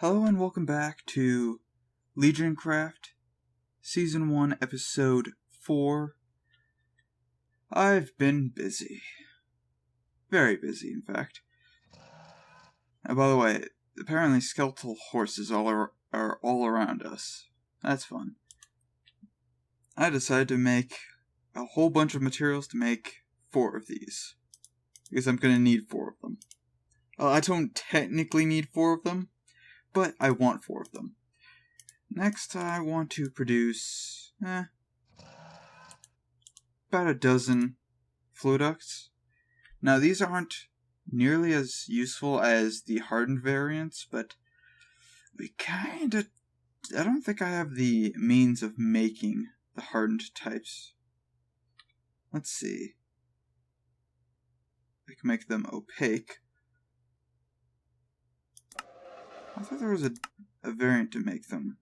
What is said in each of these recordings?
Hello and welcome back to Legioncraft, Season 1, Episode 4. I've been busy. Very busy, in fact. And by the way, apparently skeletal horses are all around us. That's fun. I decided to make a whole bunch of materials to make 4 of these. Because I'm going to need 4 of them. I don't technically need 4 of them, but I want 4 of them. Next, I want to produce about a dozen fluiducts. Now, these aren't nearly as useful as the hardened variants, but I don't think I have the means of making the hardened types. Let's see. I can make them opaque. I thought there was a variant to make them.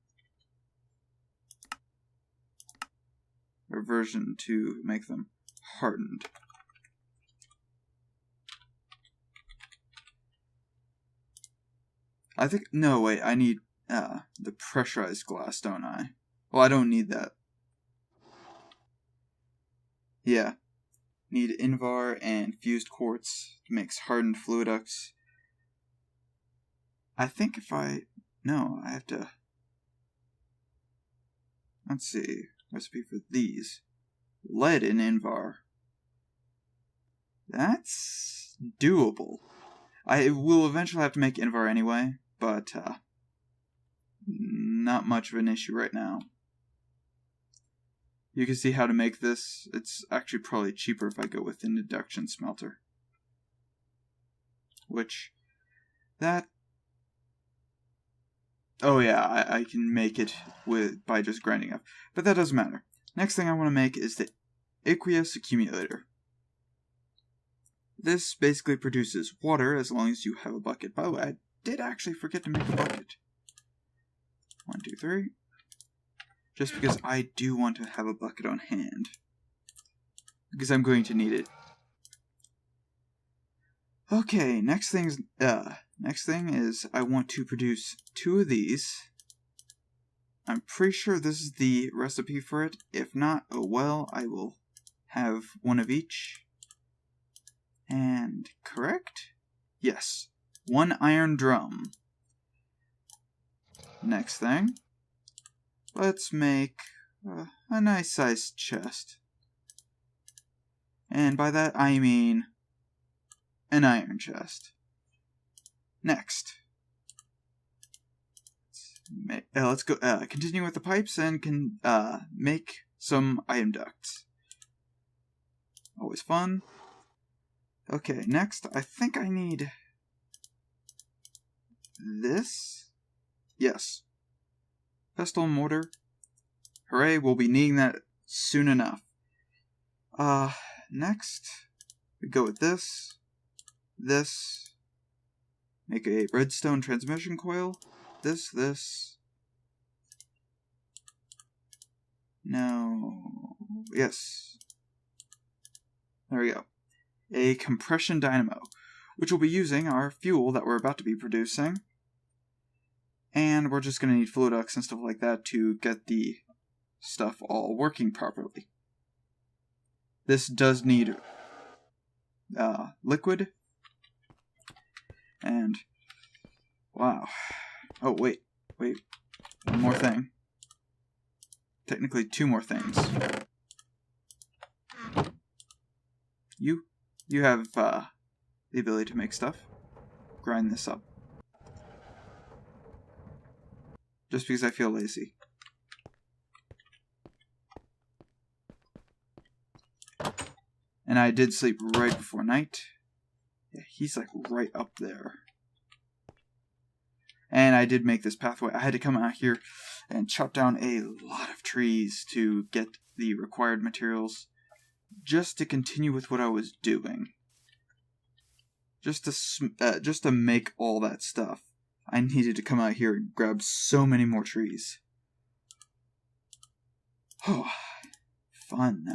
Or version to make them hardened. I think, no wait, I need the pressurized glass, don't I? Well, I don't need that. Yeah. Need Invar and fused quartz to make hardened fluiducts. I think I have to, let's see, recipe for these. Lead in Invar. That's doable. I will eventually have to make Invar anyway, but not much of an issue right now. You can see how to make this. It's actually probably cheaper if I go with an induction smelter. Oh yeah, I can make it by just grinding up. But that doesn't matter. Next thing I want to make is the aqueous accumulator. This basically produces water as long as you have a bucket. By the way, I did actually forget to make a bucket. 1, 2, 3. Just because I do want to have a bucket on hand. Because I'm going to need it. Okay, next thing is I want to produce 2 of these. I'm pretty sure this is the recipe for it. If not, oh well, I will have 1 of each. And correct? Yes. 1 iron drum. Next thing. Let's make a nice sized chest. And by that I mean an iron chest. Next. Let's go continue with the pipes and can make some iron ducts. Always fun. Okay, next I think I need this. Yes. Pestle and mortar. Hooray, we'll be needing that soon enough. Next we go with this. Make a redstone transmission coil. This. No. Yes. There we go. A compression dynamo, which will be using our fuel that we're about to be producing. And we're just going to need fluiducts and stuff like that to get the stuff all working properly. This does need liquid. And, wow. Oh, wait. One more thing. Technically 2 more things. You have the ability to make stuff. Grind this up. Just because I feel lazy. And I did sleep right before night. Yeah, he's like right up there. And I did make this pathway. I had to come out here and chop down a lot of trees to get the required materials. Just to continue with what I was doing. Just to make all that stuff. I needed to come out here and grab so many more trees. Oh, fun.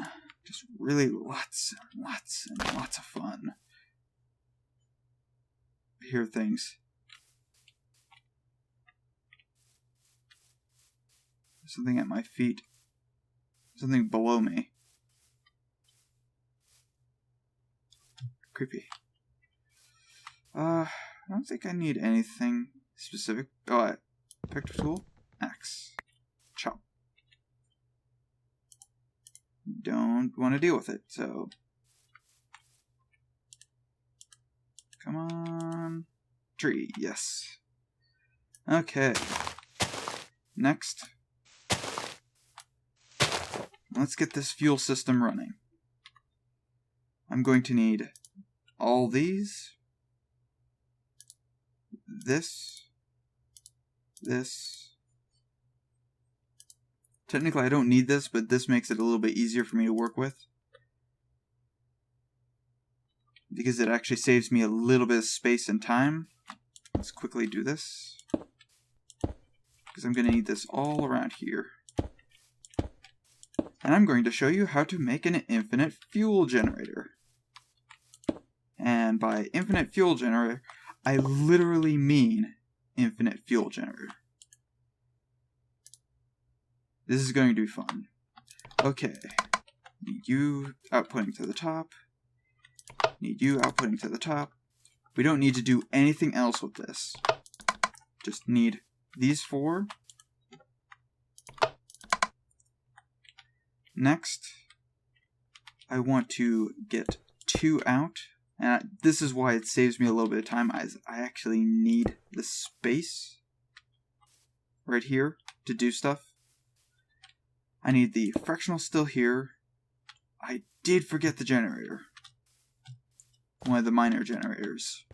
Just really lots and lots of fun. I hear things. something at my feet. Something below me. Creepy. I don't think I need anything specific. Oh, Vector tool. Axe. Chop. Don't want to deal with it, so... Come on. Tree, yes. Okay. Next. Let's get this fuel system running. I'm going to need all these. This. Technically I don't need this, but this makes it a little bit easier for me to work with. Because it actually saves me a little bit of space and time. Let's quickly do this. Because I'm going to need this all around here. And I'm going to show you how to make an infinite fuel generator. And by infinite fuel generator, I literally mean infinite fuel generator. This is going to be fun. Okay. Need you outputting to the top. Need you outputting to the top. We don't need to do anything else with this. Just need these 4. Next, I want to get 2 out. And this is why it saves me a little bit of time, as I actually need the space right here to do stuff. I need the fractional still here. I did forget the generator. One of the minor generators.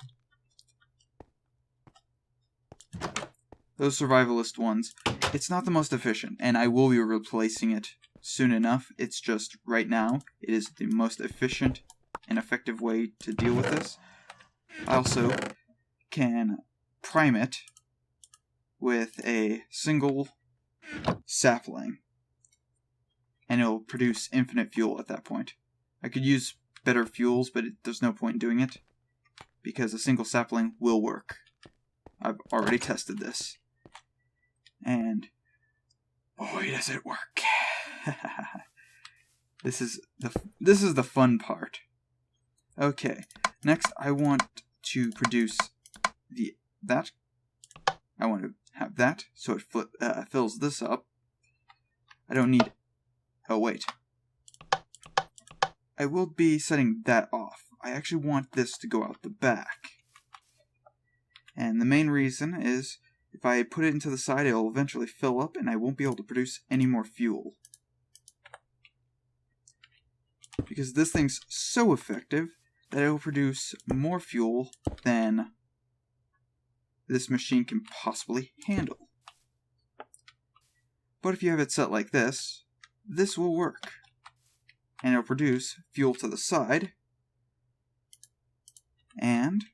Those survivalist ones. It's not the most efficient, and I will be replacing it soon enough. It's just, right now, it is the most efficient and effective way to deal with this. I also can prime it with a single sapling, and it'll produce infinite fuel at that point. I could use better fuels, but there's no point in doing it, because a single sapling will work. I've already tested this. And boy, does it work. This is the fun part. Okay, next I want to produce that. I want to have that, so it fills this up. I don't need... Oh, wait. I will be setting that off. I actually want this to go out the back. And the main reason is, if I put it into the side, it will eventually fill up, and I won't be able to produce any more fuel. Because this thing's so effective that it will produce more fuel than this machine can possibly handle. But if you have it set like this, this will work. And it'll produce fuel to the side. And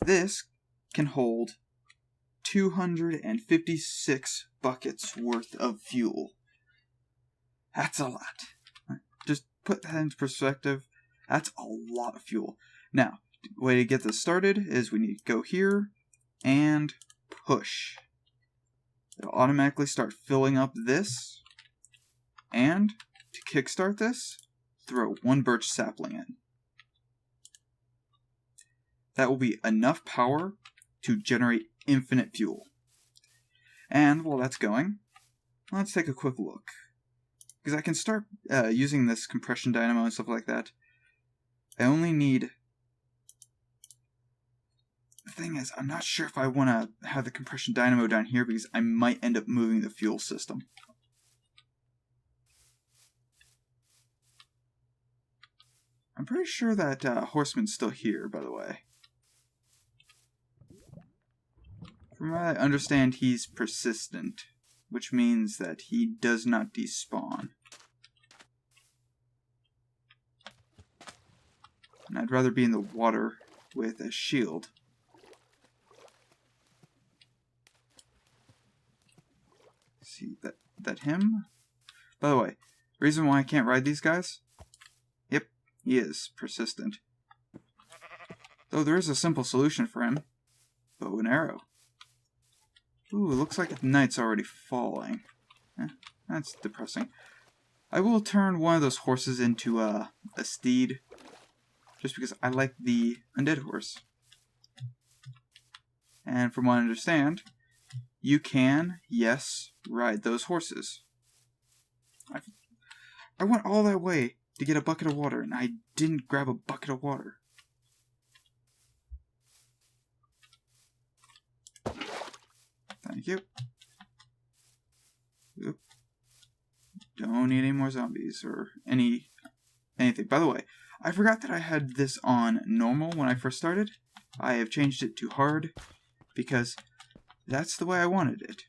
this can hold 256 buckets worth of fuel. That's a lot. Just put that into perspective. That's a lot of fuel. Now, the way to get this started is we need to go here and push. It'll automatically start filling up this. And to kickstart this, throw 1 birch sapling in. That will be enough power to generate infinite fuel. And while that's going, let's take a quick look. Because I can start using this compression dynamo and stuff like that. I only need... The thing is, I'm not sure if I want to have the compression dynamo down here, because I might end up moving the fuel system. I'm pretty sure that Horseman's still here, by the way. From what I understand, he's persistent, which means that he does not despawn. And I'd rather be in the water with a shield. See, that him? By the way, the reason why I can't ride these guys? Yep, he is persistent. Though there is a simple solution for him. Bow and arrow. Ooh, it looks like the night's already falling. That's depressing. I will turn one of those horses into a steed, just because I like the undead horse. And from what I understand, you can, yes, ride those horses. I went all that way to get a bucket of water, and I didn't grab a bucket of water. Thank you. Oop. Don't need any more zombies or anything. By the way, I forgot that I had this on normal when I first started. I have changed it to hard because that's the way I wanted it.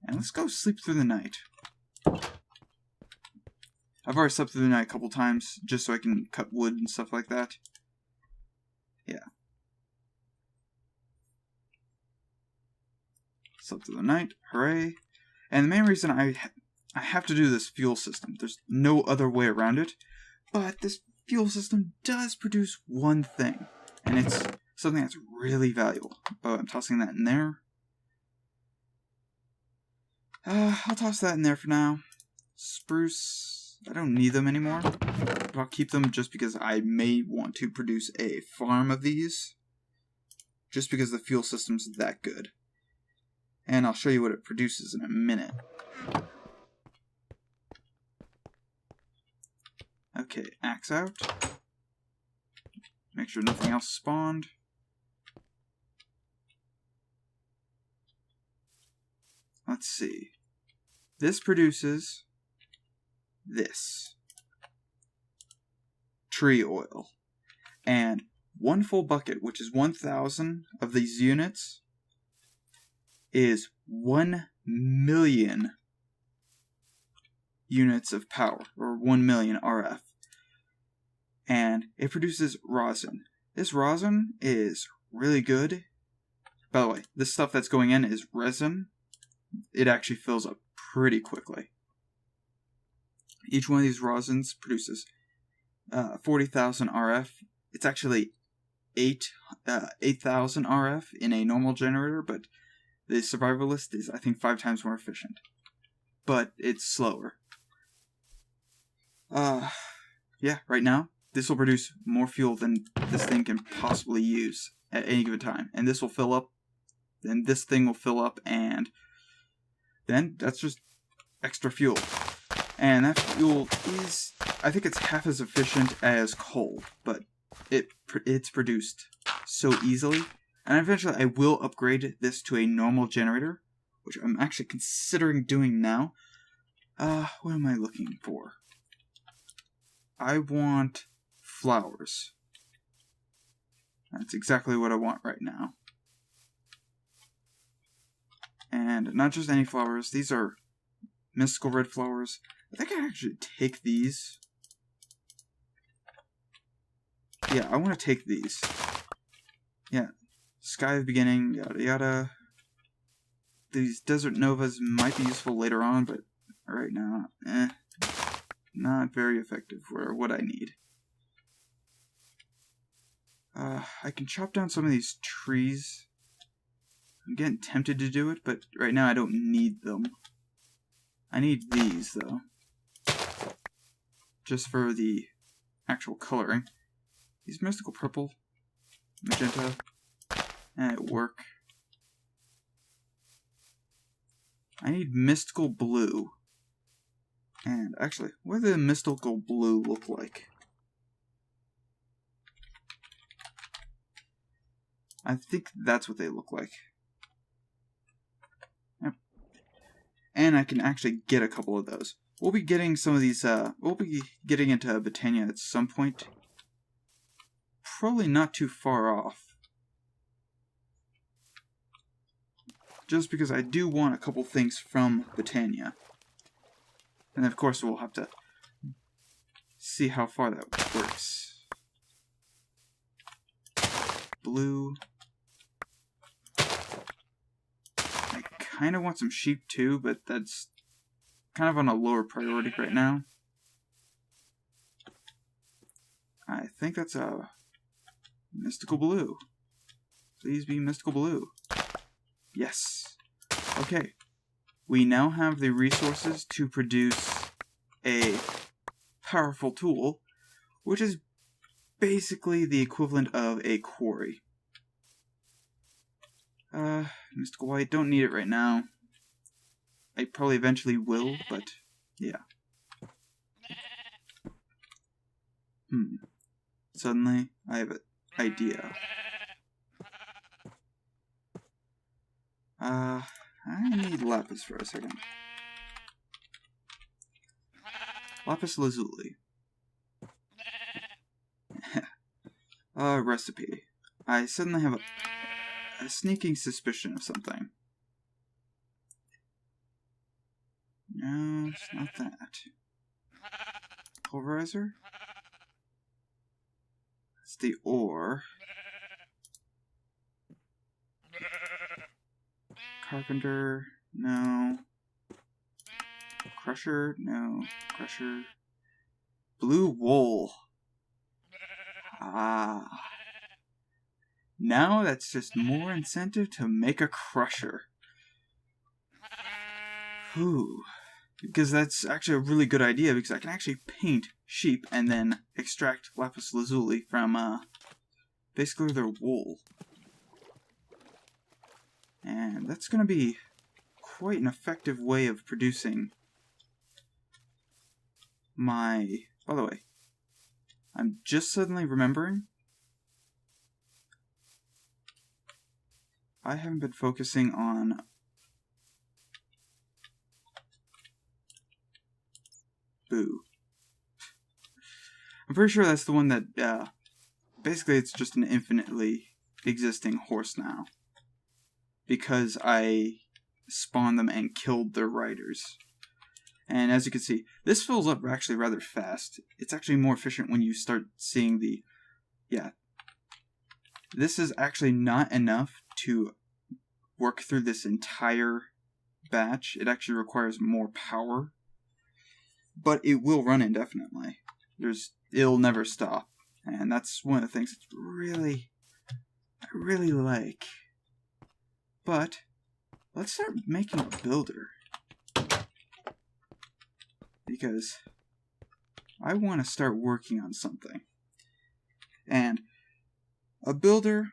And let's go sleep through the night. I've already slept through the night a couple times just so I can cut wood and stuff like that. Yeah. Slept through the night. Hooray. And the main reason I have to do this fuel system, there's no other way around it, but this fuel system does produce one thing, and it's something that's really valuable. Oh, I'm tossing that in there. I'll toss that in there for now. Spruce, I don't need them anymore, but I'll keep them just because I may want to produce a farm of these, just because the fuel system's that good. And I'll show you what it produces in a minute. Okay, axe out. Make sure nothing else spawned. Let's see. This produces this. Tree oil. And one full bucket, which is 1,000 of these units, is 1 million units of power, or 1 million RF. And it produces rosin. This rosin is really good. By the way, this stuff that's going in is resin. It actually fills up pretty quickly. Each one of these rosins produces 40,000 RF. It's actually 8,000 RF in a normal generator, but the survivalist is, I think, 5 times more efficient. But it's slower. Yeah, right now, this will produce more fuel than this thing can possibly use at any given time. And this will fill up, then this thing will fill up, and then that's just extra fuel. And that fuel is, I think it's half as efficient as coal, but it's produced so easily. And eventually I will upgrade this to a normal generator, which I'm actually considering doing now. What am I looking for? I want flowers. That's exactly what I want right now. And not just any flowers, these are mystical red flowers. I think I actually take these. Yeah, I want to take these. Yeah, Sky of Beginning, yada yada. These Desert Novas might be useful later on, but right now, not very effective for what I need. I can chop down some of these trees. I'm getting tempted to do it, but right now I don't need them. I need these, though. Just for the actual coloring. These mystical purple, magenta, and it work. I need mystical blue. And actually, what does the mystical blue look like? I think that's what they look like. Yep. And I can actually get a couple of those. We'll be getting some of these, we'll be getting into Botania at some point. Probably not too far off. Just because I do want a couple things from Botania. And of course we'll have to see how far that works. Blue. I kind of want some sheep too, but that's kind of on a lower priority right now. I think that's a mystical blue. Please be mystical blue. Yes. Okay. We now have the resources to produce a powerful tool, which is basically the equivalent of a quarry. Mystical White, don't need it right now. I probably eventually will, but yeah. Suddenly, I have an idea. I need lapis for a second. Lapis lazuli. Recipe. I suddenly have a sneaking suspicion of something. No, it's not that. Pulverizer? It's the ore. Carpenter? No. Crusher? No. Crusher. Blue wool. Ah. Now that's just more incentive to make a crusher. Whew. Because that's actually a really good idea, because I can actually paint sheep and then extract lapis lazuli from basically their wool. And that's going to be quite an effective way of producing my... By the way, I'm just suddenly remembering I haven't been focusing on Boo. I'm pretty sure that's the one that, basically it's just an infinitely existing horse now. Because I spawned them and killed their riders. And as you can see, this fills up actually rather fast. It's actually more efficient when you start seeing the... Yeah. This is actually not enough to work through this entire batch. It actually requires more power. But it will run indefinitely. It'll never stop. And that's one of the things I really like. But let's start making a builder. Because I want to start working on something. And a builder,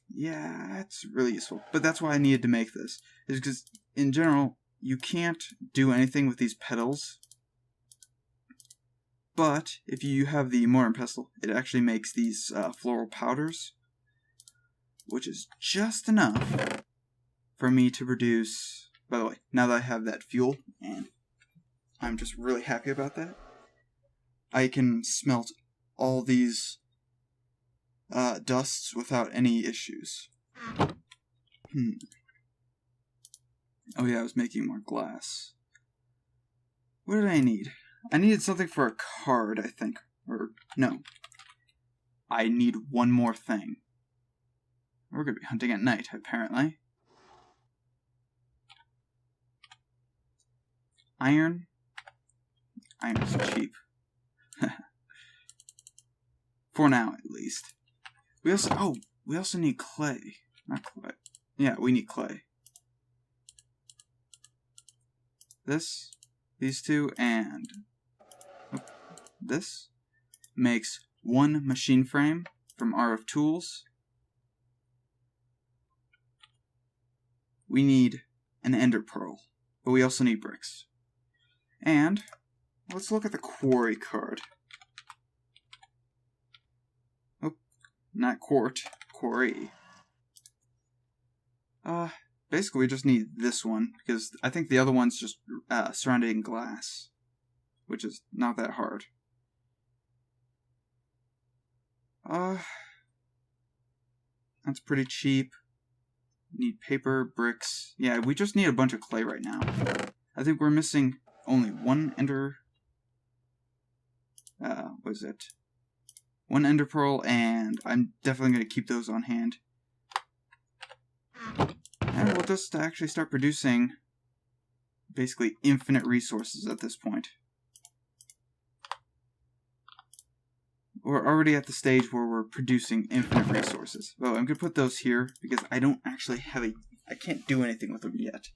yeah, it's really useful. But that's why I needed to make this. Is because, in general, you can't do anything with these petals. But if you have the mortar and pestle, it actually makes these floral powders. Which is just enough for me to produce... By the way, now that I have that fuel, and I'm just really happy about that, I can smelt all these dusts without any issues. Oh yeah, I was making more glass. What did I need? I needed something for a card, I think. Or, no. I need one more thing. We're going to be hunting at night, apparently. Iron. Iron's cheap. For now, at least. We also need clay. Not clay. Yeah, we need clay. These two, and this makes one machine frame from RF Tools. We need an ender pearl, but we also need bricks. And let's look at the quarry card. Oh, not quart, quarry. Basically we just need this one, because I think the other one's just surrounded in glass, which is not that hard. That's pretty cheap. Need paper, bricks. Yeah, we just need a bunch of clay right now. I think we're missing only one ender... what is it? One ender pearl, and I'm definitely going to keep those on hand. And we'll just actually start producing basically infinite resources at this point. We're already at the stage where we're producing infinite resources. Well, I'm going to put those here because I don't actually have I can't do anything with them yet.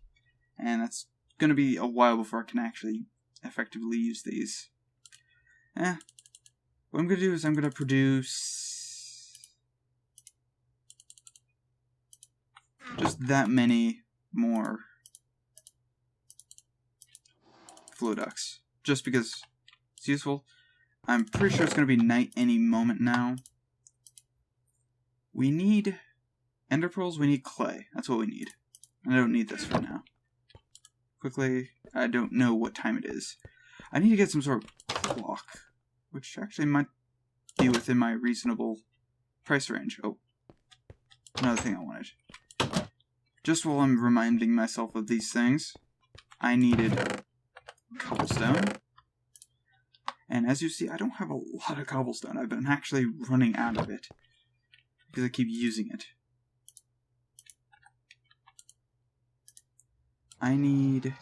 And that's going to be a while before I can actually effectively use these. What I'm going to do is I'm going to produce just that many more flow ducts. Just because it's useful. I'm pretty sure it's going to be night any moment now. We need ender pearls, we need clay. That's what we need. I don't need this for now. Quickly, I don't know what time it is. I need to get some sort of clock, which actually might be within my reasonable price range. Oh, another thing I wanted. Just while I'm reminding myself of these things, I needed cobblestone. And as you see, I don't have a lot of cobblestone. I've been actually running out of it because I keep using it. I need...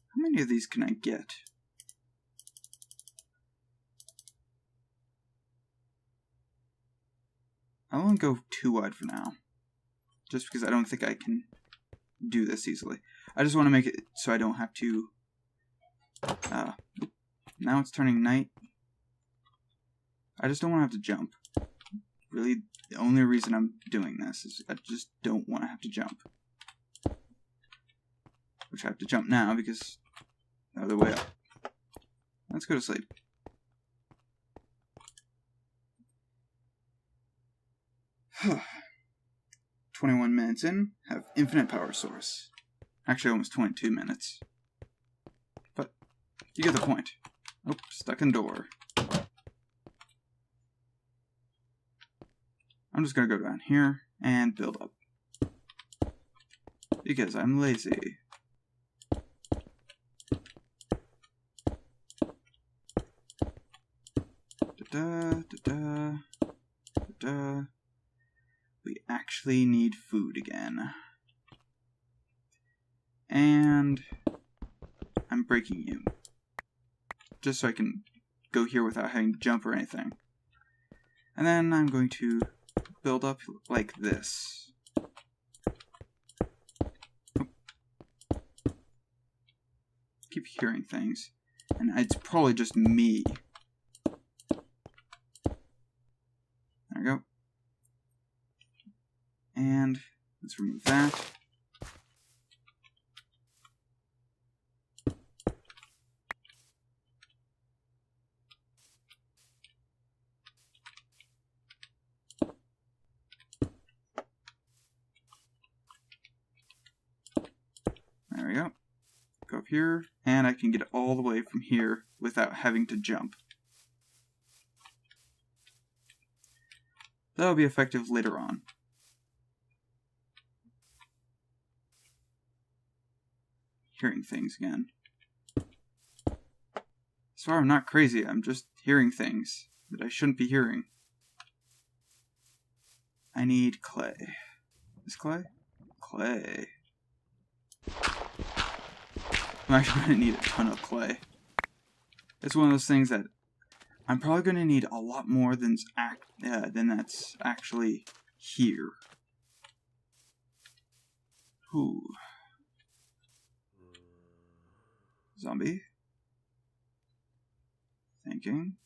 How many of these can I get? I won't go too wide for now. Just because I don't think I can do this easily. I just want to make it so I don't have to... now it's turning night. I just don't want to have to jump. Really, the only reason I'm doing this is I just don't want to have to jump. Which I have to jump now because the other way up. Let's go to sleep. Huh. 21 minutes in, have infinite power source. Actually, almost 22 minutes. But you get the point. Oh, stuck in door. I'm just gonna go down here and build up. Because I'm lazy. We actually need food again. And I'm breaking you. Just so I can go here without having to jump or anything. And then I'm going to build up like this. Oh. Keep hearing things. And it's probably just me. There we go. And let's remove that. There we go. Go up here, and I can get all the way from here without having to jump. That'll be effective later on. Hearing things again. So far I'm not crazy, I'm just hearing things that I shouldn't be hearing. I need clay. Is clay? Clay. I'm actually going to need a ton of clay. It's one of those things that I'm probably going to need a lot more than that's actually here. Ooh. Zombie. Thinking.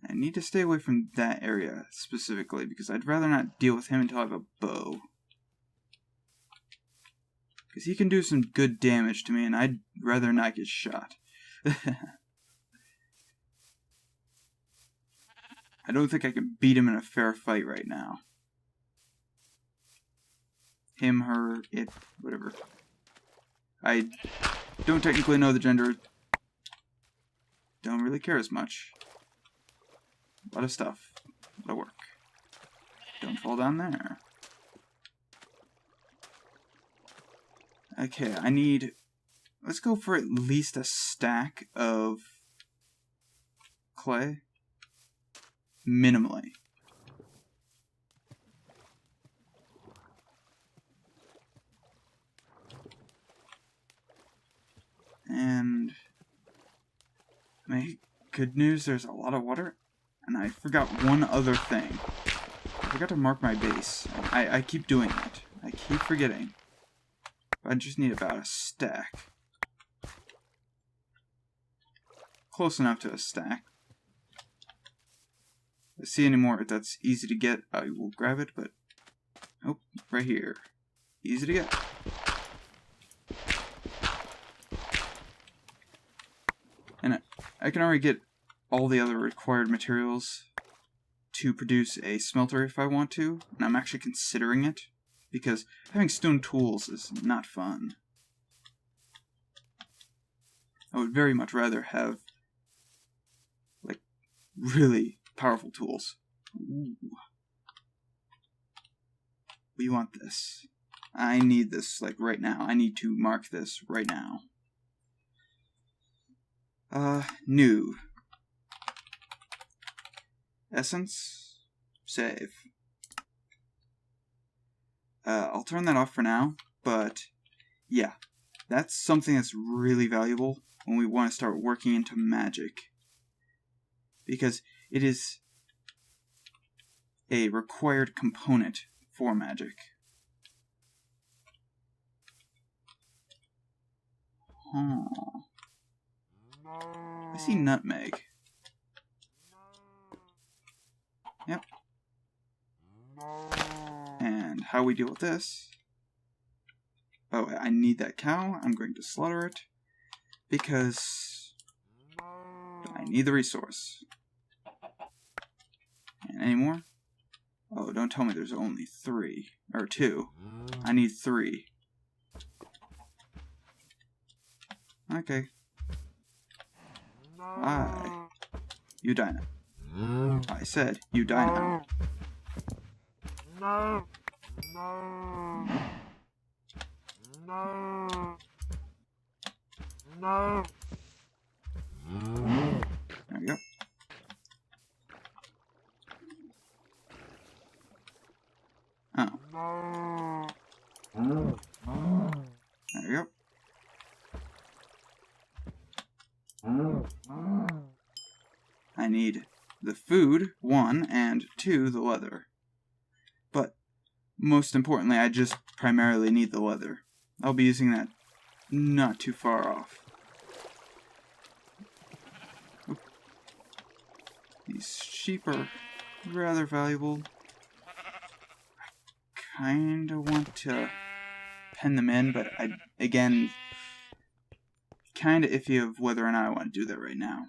I need to stay away from that area specifically because I'd rather not deal with him until I have a bow. Because he can do some good damage to me and I'd rather not get shot. I don't think I can beat him in a fair fight right now. Him, her, it, whatever. I don't technically know the gender. Don't really care as much. A lot of stuff. A lot of work. Don't fall down there. Okay, I need... Let's go for at least a stack of clay. Minimally. And my good news, there's a lot of water. And I forgot one other thing. I forgot to mark my base. I keep doing it. I keep forgetting. I just need about a stack. Close enough to a stack. If I see any more that's easy to get, I will grab it, but... Oh, right here. Easy to get. And I can already get all the other required materials to produce a smelter if I want to, and I'm actually considering it, because having stone tools is not fun. I would very much rather have, like, really powerful tools. Ooh. We want this. I need this, like, right now. I need to mark this right now. New. Essence. Save. I'll turn that off for now, but yeah, that's something that's really valuable when we want to start working into magic, because it is a required component for magic. Huh. I see nutmeg. Yep. And how we deal with this... Oh, I need that cow. I'm going to slaughter it because I need the resource. And any more? Oh, don't tell me there's only 3. Or 2. I need 3. Okay. You die now. I said, you die now. No. No. No. No. There we go. Oh. There we go. I need the food, 1, and 2, the leather. But most importantly, I just primarily need the leather. I'll be using that not too far off. Oop. These sheep are rather valuable. I kinda want to pen them in, but I, again, kinda iffy of whether or not I want to do that right now.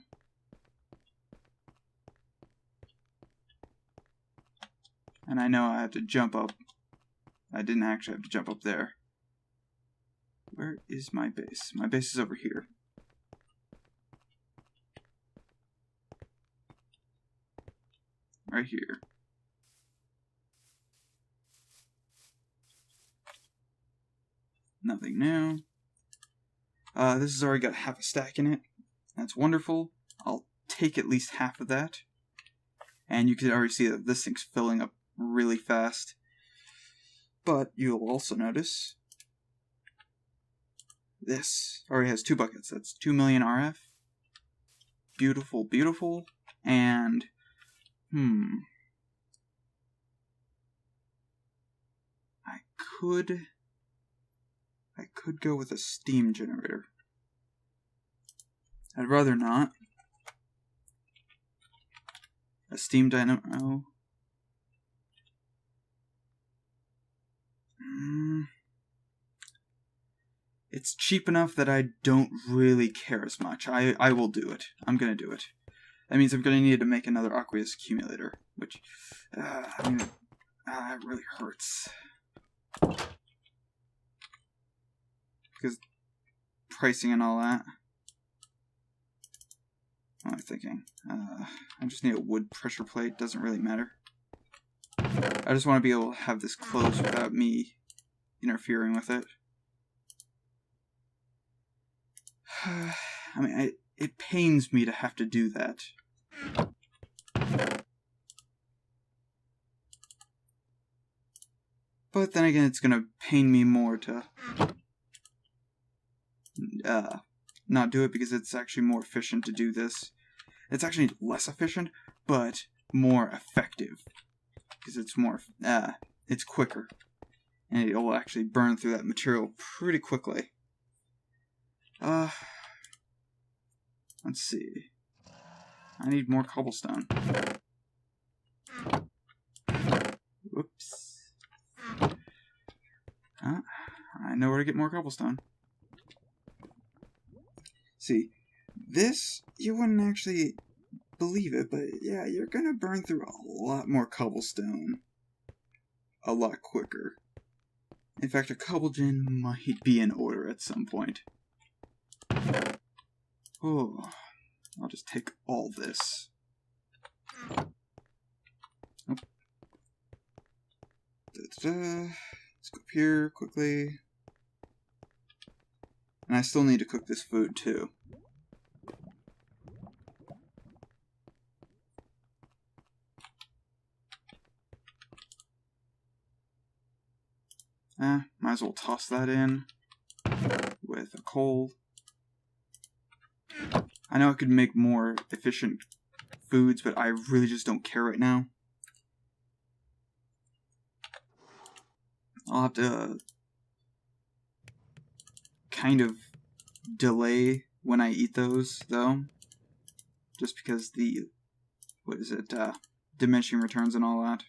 And I know I have to jump up. I didn't actually have to jump up there. Where is my base? My base is over here. Right here. Nothing new. This has already got half a stack in it. That's wonderful. I'll take at least half of that. And you can already see that this thing's filling up really fast. But you'll also notice this already has 2 buckets. That's 2 million RF. Beautiful, beautiful. And I could go with a steam generator. I'd rather not. A steam dynamo. It's cheap enough that I don't really care as much. I will do it. I'm gonna do it. That means I'm gonna need to make another Archadeas accumulator, which, it really hurts. Because pricing and all that. What am I thinking? I just need a wood pressure plate. Doesn't really matter. I just want to be able to have this closed without me interfering with it. I mean, it pains me to have to do that. But then again, it's going to pain me more to not do it, because it's actually more efficient to do this. It's actually less efficient, but more effective. Because it's more, it's quicker. And it'll actually burn through that material pretty quickly. Let's see. I need more cobblestone. Whoops. I know where to get more cobblestone. See, this, you wouldn't actually believe it, but yeah, you're gonna burn through a lot more cobblestone a lot quicker. In fact, a cobble gen might be in order at some point. Oh, I'll just take all this. Oh. Let's go up here quickly. And I still need to cook this food too. Might as well toss that in with a coal. I know I could make more efficient foods, but I really just don't care right now. I'll have to kind of delay when I eat those, though. Just because the, diminishing returns and all that.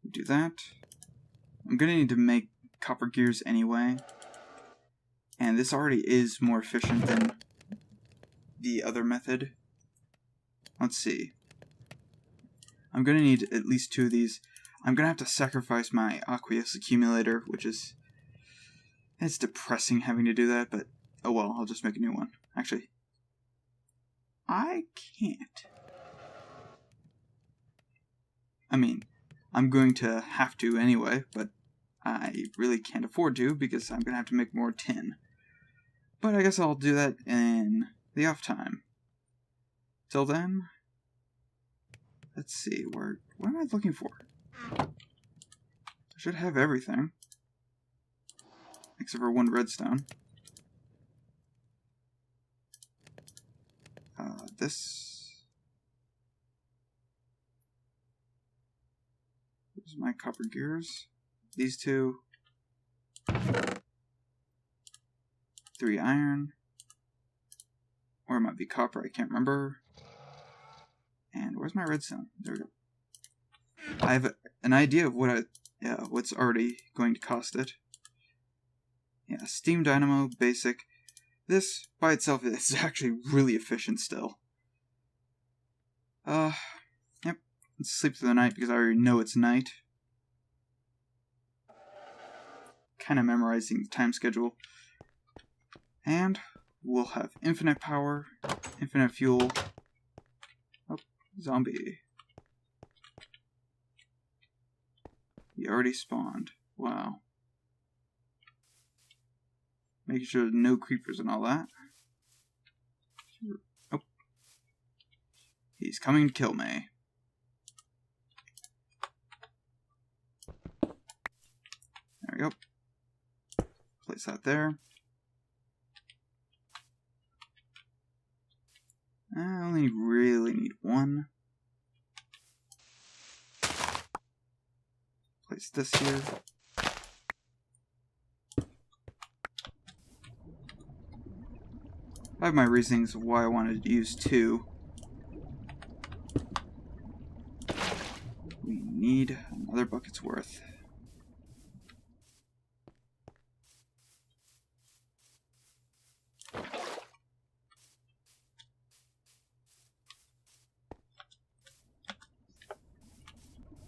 Do that. I'm gonna need to make copper gears anyway. And this already is more efficient than the other method. Let's see. I'm gonna need at least 2 of these. I'm gonna have to sacrifice my aqueous accumulator, which is... it's depressing having to do that, but oh well, I'll just make a new one. Actually, I can't. I mean, I'm going to have to anyway, but I really can't afford to because I'm going to have to make more tin. But I guess I'll do that in the off time. Till then, let's see, what am I looking for? I should have everything. Except for 1 redstone. This... Where's my copper gears? These 2. 3 iron. Or it might be copper, I can't remember. And where's my redstone? There we go. I have an idea of what's already going to cost it. Yeah, steam dynamo, basic. This, by itself, is actually really efficient still. Yep. Let's sleep through the night because I already know it's night. Kind of memorizing the time schedule. And we'll have infinite power, infinite fuel. Oh, zombie. He already spawned. Wow. Making sure there's no creepers and all that. Oh. He's coming to kill me. There we go. Place that there. I only really need 1. Place this here. I have my reasonings of why I wanted to use 2. We need another bucket's worth.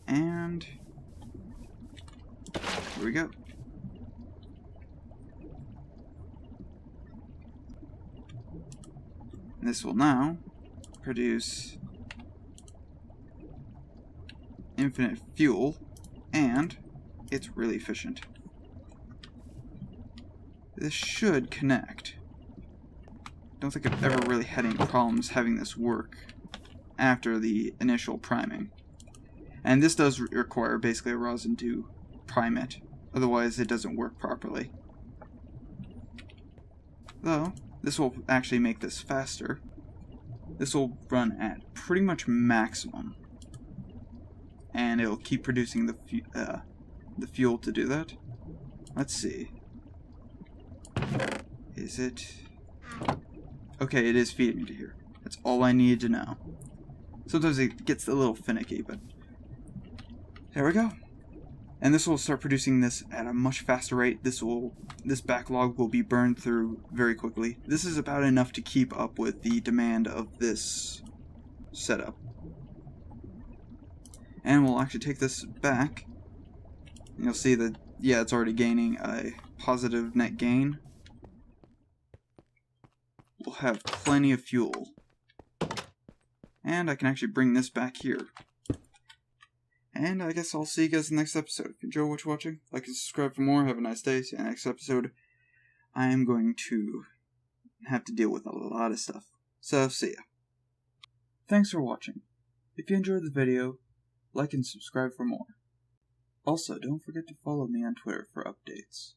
And here we go. This will now produce infinite fuel, and it's really efficient. This should connect. Don't think I've ever really had any problems having this work after the initial priming. And this does require basically a rosin to prime it, otherwise it doesn't work properly. Though, this will actually make this faster. This will run at pretty much maximum. and it'll keep producing the fuel to do that. Let's see. Is it? Okay, it is feeding to here. That's all I needed to know. Sometimes it gets a little finicky, but there we go. And this will start producing this at a much faster rate. This backlog will be burned through very quickly. This is about enough to keep up with the demand of this setup. And we'll actually take this back. You'll see that, yeah, it's already gaining a positive net gain. We'll have plenty of fuel. And I can actually bring this back here. And I guess I'll see you guys in the next episode. If you enjoy what you're watching, like and subscribe for more. Have a nice day. See you in the next episode. I am going to have to deal with a lot of stuff. So, see ya. Thanks for watching. If you enjoyed the video, like and subscribe for more. Also, don't forget to follow me on Twitter for updates.